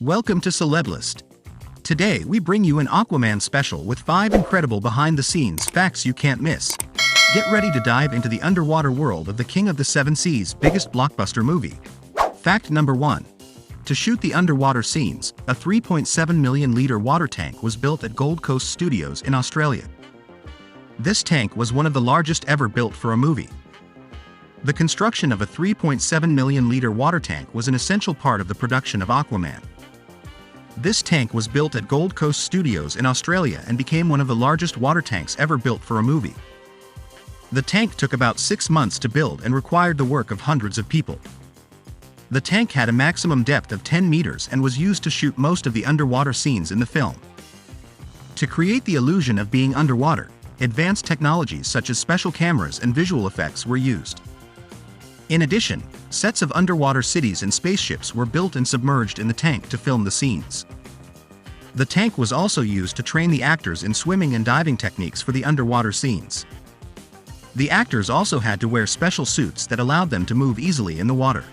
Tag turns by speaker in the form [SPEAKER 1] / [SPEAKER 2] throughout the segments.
[SPEAKER 1] Welcome to Celeblist. Today we bring you an Aquaman special with 5 incredible behind-the-scenes facts you can't miss. Get ready to dive into the underwater world of the King of the Seven Seas' biggest blockbuster movie. Fact number 1. To shoot the underwater scenes, a 3.7 million-liter water tank was built at Gold Coast Studios in Australia. This tank was one of the largest ever built for a movie. The construction of a 3.7 million-liter water tank was an essential part of the production of Aquaman. This tank was built at Gold Coast Studios in Australia and became one of the largest water tanks ever built for a movie. The tank took about 6 months to build and required the work of hundreds of people. The tank had a maximum depth of 10 meters and was used to shoot most of the underwater scenes in the film. To create the illusion of being underwater, advanced technologies such as special cameras and visual effects were used. In addition, sets of underwater cities and spaceships were built and submerged in the tank to film the scenes. The tank was also used to train the actors in swimming and diving techniques for the underwater scenes. The actors also had to wear special suits that allowed them to move easily in the water.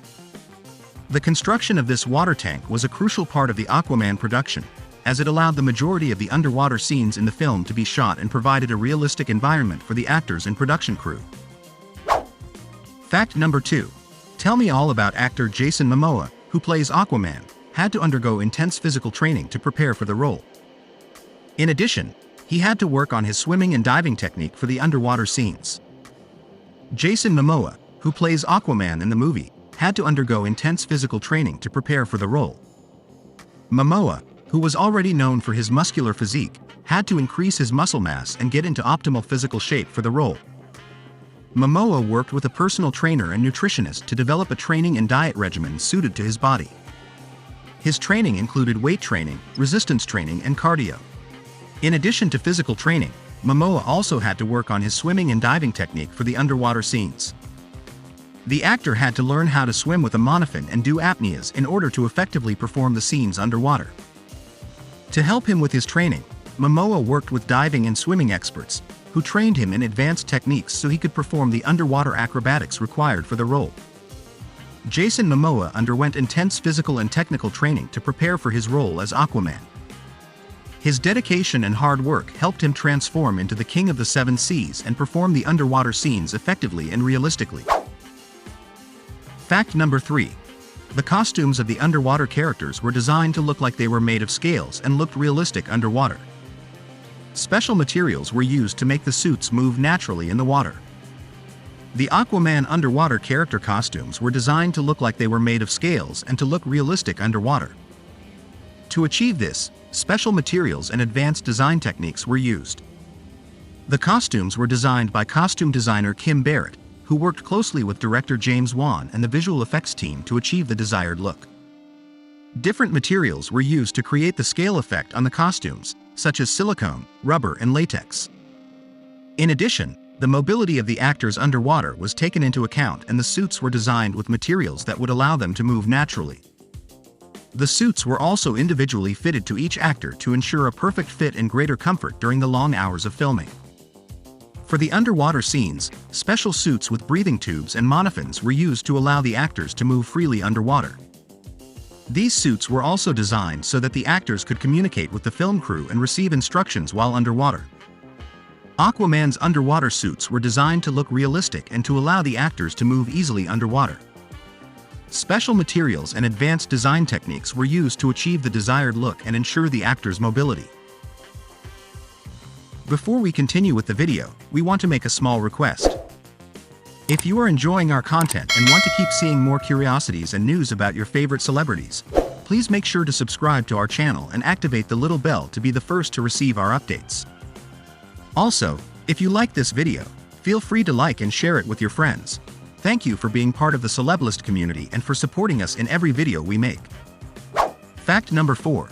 [SPEAKER 1] The construction of this water tank was a crucial part of the Aquaman production, as it allowed the majority of the underwater scenes in the film to be shot and provided a realistic environment for the actors and production crew. Fact number 2. Tell me all about actor Jason Momoa, who plays Aquaman, had to undergo intense physical training to prepare for the role. In addition, he had to work on his swimming and diving technique for the underwater scenes. Jason Momoa, who plays Aquaman in the movie, had to undergo intense physical training to prepare for the role. Momoa, who was already known for his muscular physique, had to increase his muscle mass and get into optimal physical shape for the role. Momoa worked with a personal trainer and nutritionist to develop a training and diet regimen suited to his body. His training included weight training, resistance training, and cardio. In addition to physical training, Momoa also had to work on his swimming and diving technique for the underwater scenes. The actor had to learn how to swim with a monofin and do apneas in order to effectively perform the scenes underwater. To help him with his training, Momoa worked with diving and swimming experts, who trained him in advanced techniques so he could perform the underwater acrobatics required for the role. Jason Momoa underwent intense physical and technical training to prepare for his role as Aquaman. His dedication and hard work helped him transform into the King of the Seven Seas and perform the underwater scenes effectively and realistically. Fact number 3. The costumes of the underwater characters were designed to look like they were made of scales and looked realistic underwater. Special materials were used to make the suits move naturally in the water. The Aquaman underwater character costumes were designed to look like they were made of scales and to look realistic underwater. To achieve this, special materials and advanced design techniques were used. The costumes were designed by costume designer Kim Barrett, who worked closely with director James Wan and the visual effects team to achieve the desired look. Different materials were used to create the scale effect on the costumes, such as silicone, rubber, and latex. In addition, the mobility of the actors underwater was taken into account and the suits were designed with materials that would allow them to move naturally. The suits were also individually fitted to each actor to ensure a perfect fit and greater comfort during the long hours of filming. For the underwater scenes, special suits with breathing tubes and monofins were used to allow the actors to move freely underwater. These suits were also designed so that the actors could communicate with the film crew and receive instructions while underwater. Aquaman's underwater suits were designed to look realistic and to allow the actors to move easily underwater. Special materials and advanced design techniques were used to achieve the desired look and ensure the actors' mobility. Before we continue with the video, we want to make a small request. If you are enjoying our content and want to keep seeing more curiosities and news about your favorite celebrities, please make sure to subscribe to our channel and activate the little bell to be the first to receive our updates. Also, if you like this video, feel free to like and share it with your friends. Thank you for being part of the Celeblist community and for supporting us in every video we make. Fact number 4.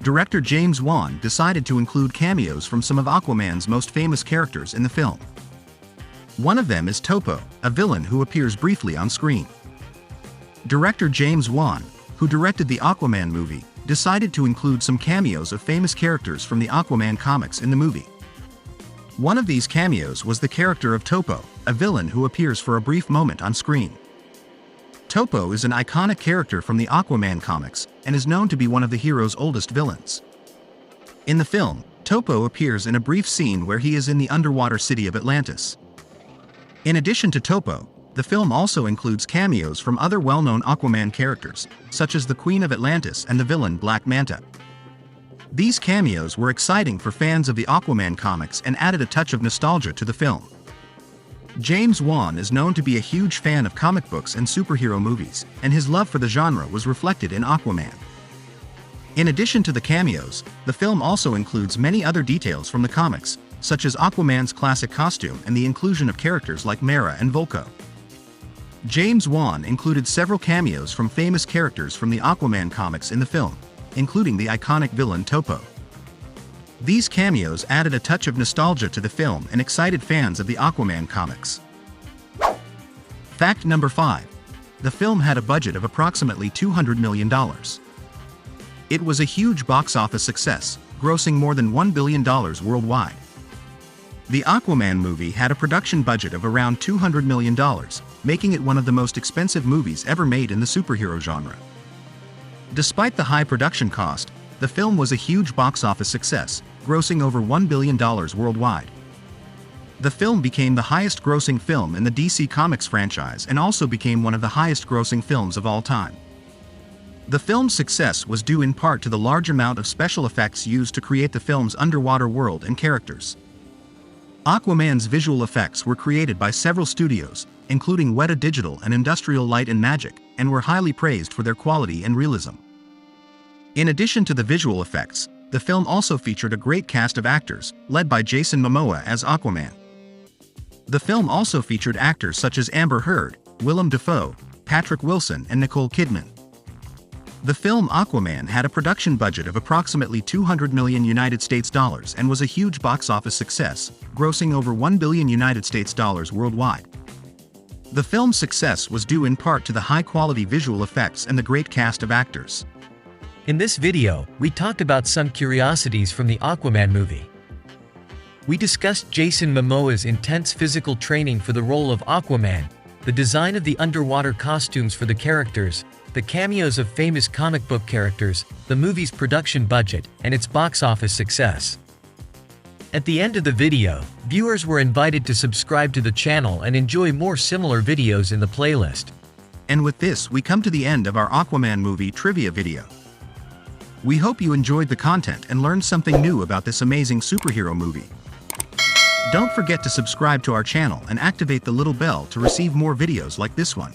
[SPEAKER 1] Director James Wan decided to include cameos from some of Aquaman's most famous characters in the film. One of them is Topo, a villain who appears briefly on screen. Director James Wan, who directed the Aquaman movie, decided to include some cameos of famous characters from the Aquaman comics in the movie. One of these cameos was the character of Topo, a villain who appears for a brief moment on screen. Topo is an iconic character from the Aquaman comics and is known to be one of the hero's oldest villains. In the film, Topo appears in a brief scene where he is in the underwater city of Atlantis. In addition to Topo, the film also includes cameos from other well-known Aquaman characters, such as the Queen of Atlantis and the villain Black Manta. These cameos were exciting for fans of the Aquaman comics and added a touch of nostalgia to the film. James Wan is known to be a huge fan of comic books and superhero movies, and his love for the genre was reflected in Aquaman. In addition to the cameos, the film also includes many other details from the comics, such as Aquaman's classic costume and the inclusion of characters like Mera and Volko. James Wan included several cameos from famous characters from the Aquaman comics in the film, including the iconic villain Topo. These cameos added a touch of nostalgia to the film and excited fans of the Aquaman comics. Fact number 5. The film had a budget of approximately $200 million. It was a huge box office success, grossing more than $1 billion worldwide. The Aquaman movie had a production budget of around $200 million, making it one of the most expensive movies ever made in the superhero genre. Despite the high production cost, the film was a huge box office success, grossing over $1 billion worldwide. The film became the highest-grossing film in the DC Comics franchise and also became one of the highest-grossing films of all time. The film's success was due in part to the large amount of special effects used to create the film's underwater world and characters. Aquaman's visual effects were created by several studios, including Weta Digital and Industrial Light and Magic, and were highly praised for their quality and realism. In addition to the visual effects, the film also featured a great cast of actors, led by Jason Momoa as Aquaman. The film also featured actors such as Amber Heard, Willem Dafoe, Patrick Wilson, and Nicole Kidman. The film Aquaman had a production budget of approximately $200 million and was a huge box office success, grossing over $1 billion worldwide. The film's success was due in part to the high-quality visual effects and the great cast of actors.
[SPEAKER 2] In this video, we talked about some curiosities from the Aquaman movie. We discussed Jason Momoa's intense physical training for the role of Aquaman, the design of the underwater costumes for the characters, the cameos of famous comic book characters, the movie's production budget, and its box office success. At the end of the video, viewers were invited to subscribe to the channel and enjoy more similar videos in the playlist.
[SPEAKER 1] And with this, we come to the end of our Aquaman movie trivia video. We hope you enjoyed the content and learned something new about this amazing superhero movie. Don't forget to subscribe to our channel and activate the little bell to receive more videos like this one.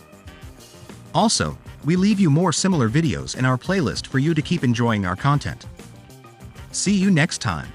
[SPEAKER 1] Also, we leave you more similar videos in our playlist for you to keep enjoying our content. See you next time.